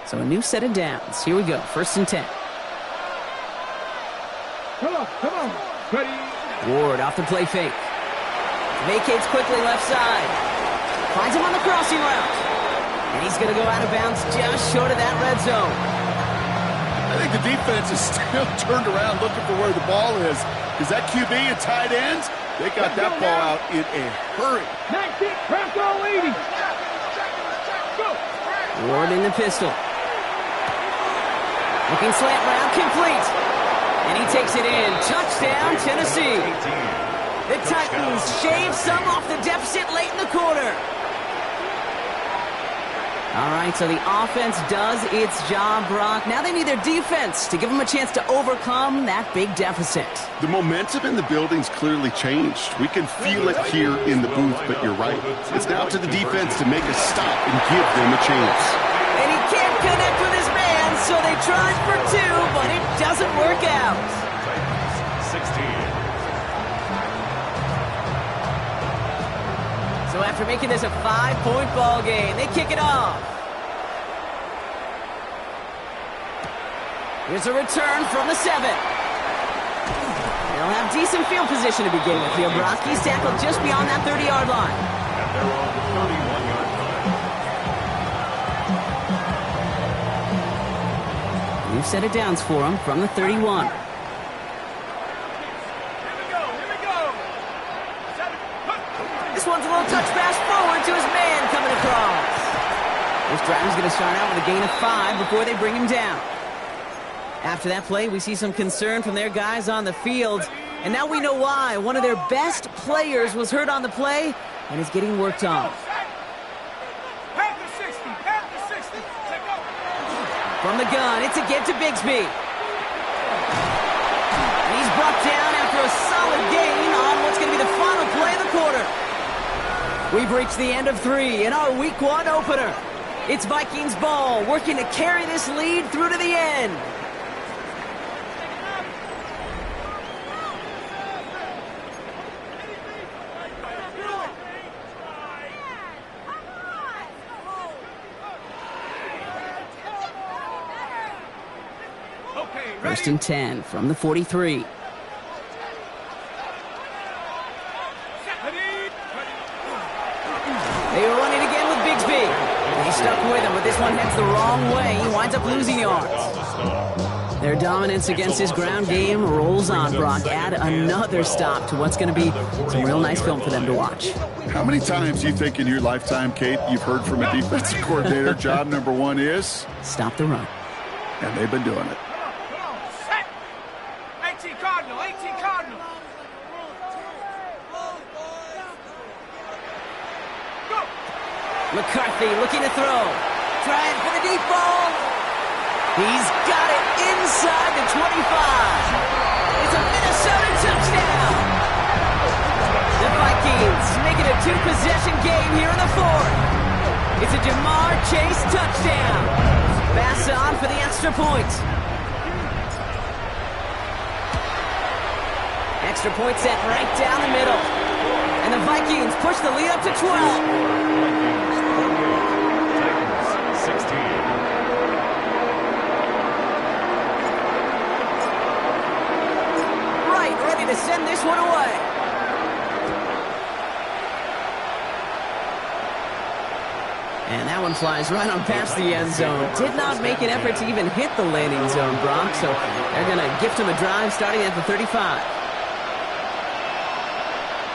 So a new set of downs. Here we go. 1st and 10. Come on. Ready. Ward off the play fake. Vacates quickly left side. Finds him on the crossing route. And he's going to go out of bounds just short of that red zone. I think the defense is still turned around looking for where the ball is. Because that QB and tight ends, they got that ball out in a hurry. 19, press all 80. Go. Ward in the pistol. Looking slant route, complete. And he takes it in. Touchdown, Tennessee. The Titans shave some off the deficit late in the quarter. All right, so the offense does its job, Brock. Now they need their defense to give them a chance to overcome that big deficit. The momentum in the building's clearly changed. We can feel it here in the booth, but you're right. It's now to the defense to make a stop and give them a chance. And he can't connect with his man, so they tried for 2, but it doesn't work out. 16. So after making this a 5-point ball game, they kick it off. Here's a return from the 7. They'll have decent field position to begin with here. Brock, he's tackled just beyond that 30-yard line. And they're on the 31-yard line. New set of downs for him from the 31. This one's a little touch pass forward to his man coming across. This drive is going to start out with a gain of 5 before they bring him down. After that play, we see some concern from their guys on the field. And now we know why. One of their best players was hurt on the play and is getting worked on. From the gun, it's a get to Bigsby. And he's brought down after a solid gain on what's going to be the final play of the quarter. We've reached the end of 3 in our Week 1 opener. It's Vikings ball, working to carry this lead through to the end. First and 10 from the 43. They are running again with Bigsby. He stuck with him, but this one heads the wrong way. He winds up losing yards. Their dominance against his ground game rolls on, Brock. Add another stop to what's going to be some real nice film for them to watch. How many times do you think in your lifetime, Kate, you've heard from a defensive coordinator, job number 1 is? Stop the run. And they've been doing it. 18 Cardinal. McCarthy looking to throw. Trying for the deep ball. He's got it inside the 25. It's a Minnesota touchdown. The Vikings make it a 2-possession game here in the 4th. It's a Jamar Chase touchdown. Pass on for the extra point. Extra point set right down the middle. And the Vikings push the lead up to 12. 16. Right, ready to send this one away. And that one flies right on past the end zone. Did not make an effort to even hit the landing zone, Brock. So they're going to gift him a drive starting at the 35.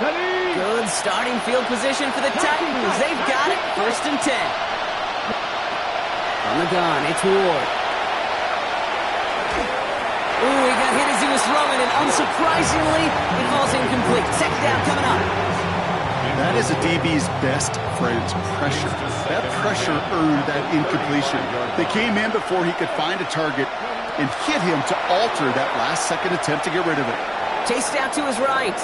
Good starting field position for the Titans. They've got it. 1st and 10. On the gun, it's Ward. Ooh, he got hit as he was throwing, and unsurprisingly, it falls incomplete. 2nd down coming up. That is a DB's best friend, pressure. That pressure earned that incompletion. They came in before he could find a target and hit him to alter that last-second attempt to get rid of it. Chased out to his right.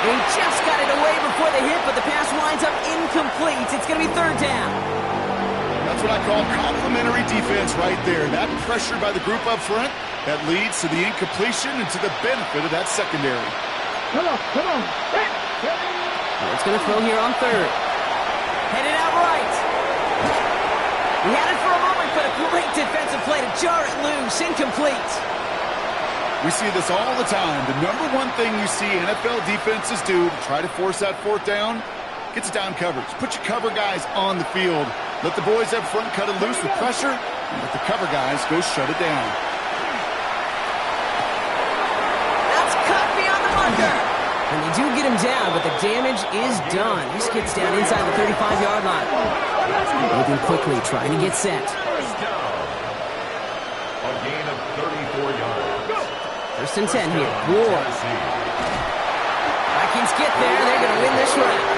He just got it away before the hit, but the pass winds up incomplete. It's going to be 3rd down. That's what I call complimentary defense right there. That pressure by the group up front, that leads to the incompletion and to the benefit of that secondary. Come on. It's going to throw here on 3rd. Headed out right. He had it for a moment, but a great defensive play to jar it loose. Incomplete. We see this all the time. The number one thing you see NFL defenses do to try to force that fourth down, gets down coverage. Put your cover guys on the field. Let the boys up front cut it loose with pressure, and let the cover guys go shut it down. That's cut beyond the marker. And they do get him down, but the damage is done. This gets down inside the 35-yard line. Moving quickly, trying to get set. First down. A gain of 34 yards. First and 10 here. Ward. Vikings get there. They're going to win this round.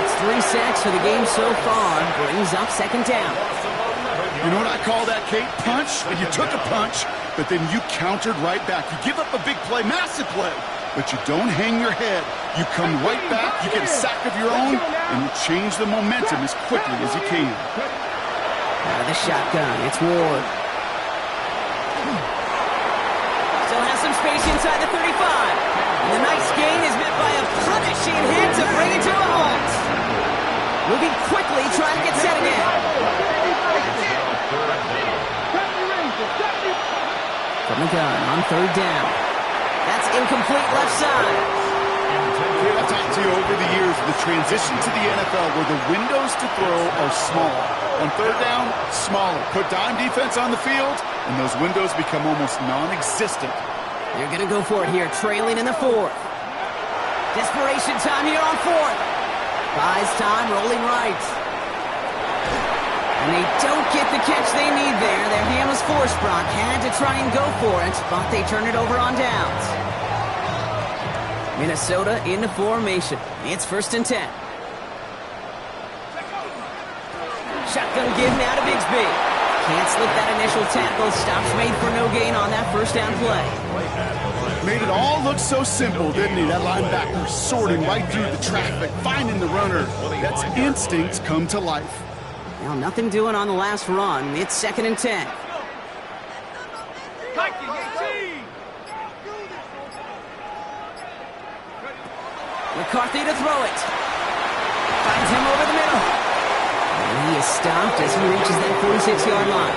It's 3 sacks for the game so far. Brings up second down. You know what I call that, Kate? Punch. And you took a punch, but then you countered right back. You give up a big play, massive play, but you don't hang your head. You come right back, you get a sack of your own, and you change the momentum as quickly as you can. Out of the shotgun, it's Ward. Still has some space inside the 35. And the nice gain is met by a punishing hit to bring it to a halt. Moving quickly, trying to get set again. From the gun on third down. That's incomplete left side. I've talked to you over the years of the transition to the NFL where the windows to throw are small. On third down, smaller. Put dime defense on the field, and those windows become almost non-existent. They're going to go for it here, trailing in the fourth. Desperation time here on fourth. Buys time, rolling right. And they don't get the catch they need there. Their hand was forced. Brock had to try and go for it, but they turn it over on downs. Minnesota into formation. It's first and 10. Shotgun give now to Bigsby. Can't slip that initial tackle. Stops made for no gain on that first down play. Made it all look so simple, didn't he? That linebacker sorting right through the traffic, finding the runner. That's instincts come to life. Now nothing doing on the last run. It's second and 10. McCarthy to throw it. Finds him over the middle. And he is stopped as he reaches that 46-yard line.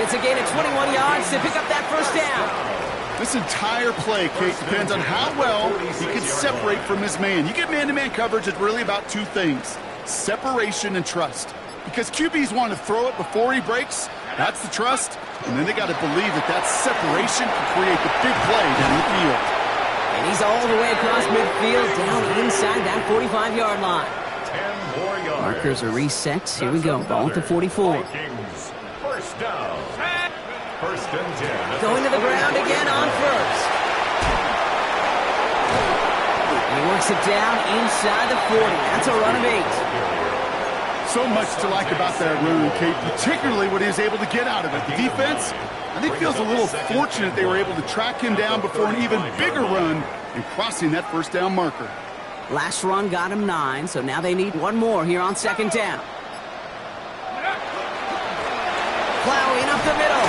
It's a gain of 21 yards to pick up that first down. This entire play, Kate, depends on how well he can separate from his man. You get man-to-man coverage, it's really about two things: separation and trust. Because QBs want to throw it before he breaks, that's the trust. And then they got to believe that that separation can create the big play down the field. And he's all the way across midfield, down inside that 45-yard line. 10 more yards. Markers are reset. Here we go. Ball at the 44. Vikings. First down. First and 10. Going to the ground again on first. And he works it down inside the 40. That's a run of 8. So much to like about that run, Kate, particularly what he was able to get out of it. The defense, I think, feels a little fortunate they were able to track him down before an even bigger run and crossing that first down marker. Last run got him 9, so now they need one more here on second down. Plowing up the middle.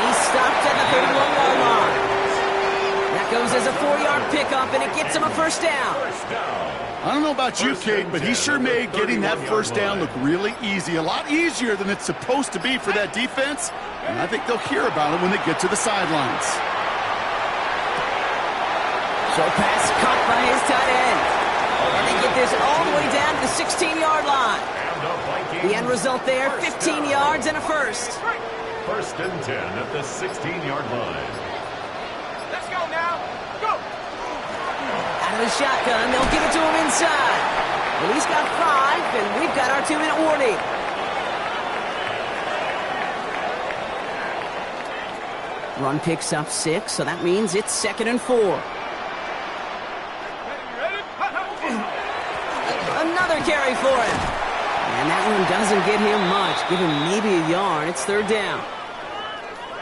He's stopped at the 31-yard line. That goes as a 4-yard pickup, and it gets him a first down. I don't know about you, Kate, but he sure made getting that first down look really easy. A lot easier than it's supposed to be for that defense. And I think they'll hear about it when they get to the sidelines. Short pass caught by his tight end. And they get this all the way down to the 16-yard line. The end result there, 15 yards and a first. First and 10 at the 16-yard line. Let's go now. Go. Out of the shotgun, they'll give it to him inside. Well, he's got 5, and we've got our 2-minute warning. Run picks up 6, so that means it's second and 4. Another carry for him. And that one doesn't get him much. Give him maybe a yard. It's third down.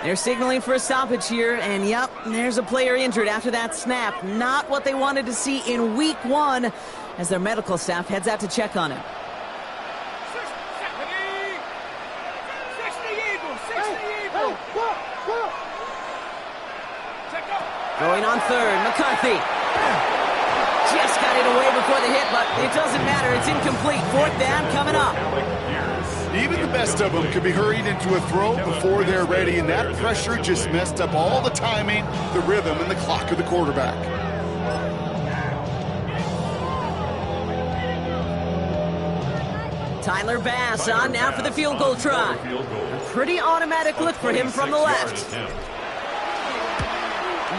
They're signaling for a stoppage here, and yep, there's a player injured after that snap. Not what they wanted to see in week 1 as their medical staff heads out to check on him. 60 Eagles. 60 Eagles. Going on third, McCarthy. Just got it away before the hit, but it doesn't matter. It's incomplete. Fourth down coming up. Even the best of them could be hurried into a throw before they're ready, and that pressure just messed up all the timing, the rhythm, and the clock of the quarterback. Tyler Bass on now for the field goal try. A pretty automatic look for him from the left.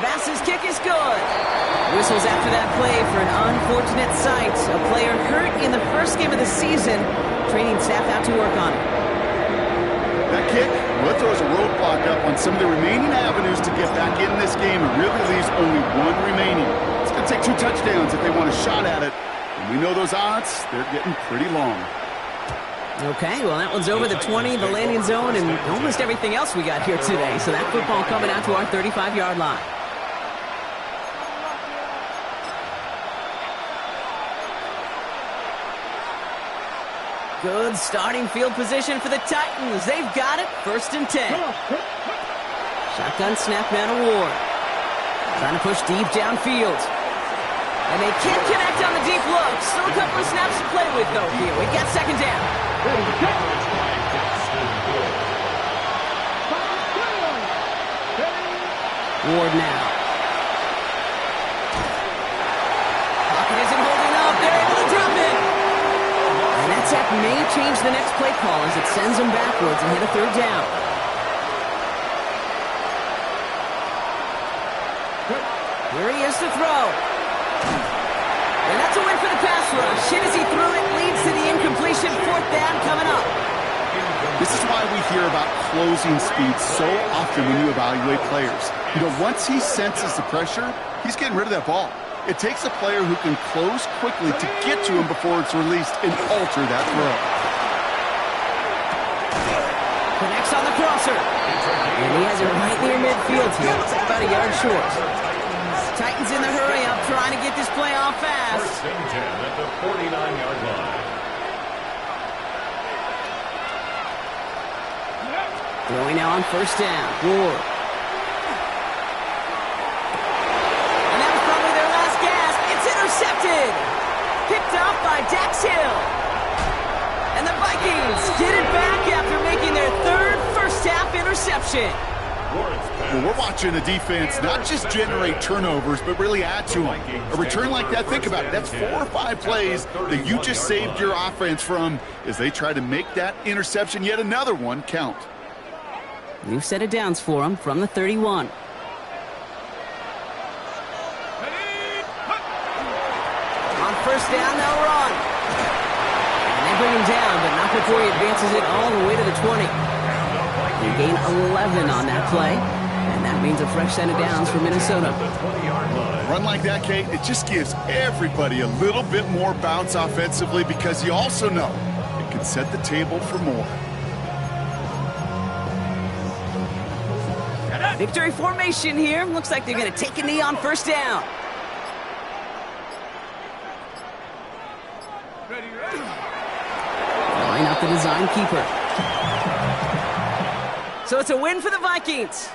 Bass's kick is good. Whistles after that play for an unfortunate sight. A player hurt in the first game of the season. Training staff out to work on it. That kick, well, it throws a roadblock up on some of the remaining avenues to get back in this game. It really leaves only one remaining. It's going to take 2 touchdowns if they want a shot at it. And we know those odds, they're getting pretty long. Okay, well, that one's over the 20, the landing zone, and almost everything else we got here today. So that football coming out to our 35-yard line. Good starting field position for the Titans. They've got it, 1st and 10. Shotgun snap man Ward. Trying to push deep downfield. And they can't connect on the deep look. Still a couple of snaps to play with, though, here. We got 2nd down. Ward now. Pocket isn't holding up. They're able to drop it. And that sack may change the next play call as it sends them backwards and hit a 3rd down. Here he is to throw. And that's a win for the pass rush. Hit as he threw it, leads to the incompletion. 4th down coming up. This is why we hear about closing speed so often when you evaluate players. You know, once he senses the pressure, he's getting rid of that ball. It takes a player who can close quickly to get to him before it's released and alter that throw. Connects on the crosser. And he has it right near midfield here. It's about a yard short. Titans in the hurry up, trying to get this play off fast. 1st and 10 at the 49-yard line. Throwing now on 1st down. Ward. And that was probably their last gasp. It's intercepted. Picked off by Dax Hill. And the Vikings get it back after making their 3rd first-half interception. Well, we're watching a defense not just generate turnovers, but really add to them. A return like that, think about it. That's 4 or 5 plays that you just saved your offense from as they try to make that interception, yet another one, count. New set of downs for him from the 31. On 1st down, they'll run. And they bring him down, but not before he advances it all the way to the 20. They gain 11 on that play, and that means a fresh set of downs for Minnesota. A run like that, Kate, it just gives everybody a little bit more bounce offensively because you also know it can set the table for more. Victory formation here. Looks like they're going to take a knee on 1st down. Line up the design keeper. So it's a win for the Vikings.